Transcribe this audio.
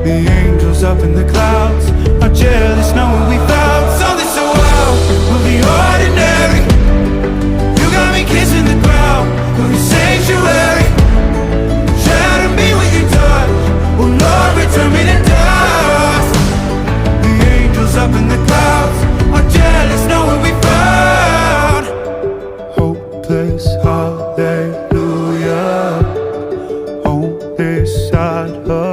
The angels up in the clouds are jealous knowing we found something so wild. We'll be ordinary. You got me kissing the ground, we'll be sanctuary. Shatter me with your touch, oh Lord, return me to dust. The angels up in the clouds are jealous knowing we found hopeless hallelujah on this side of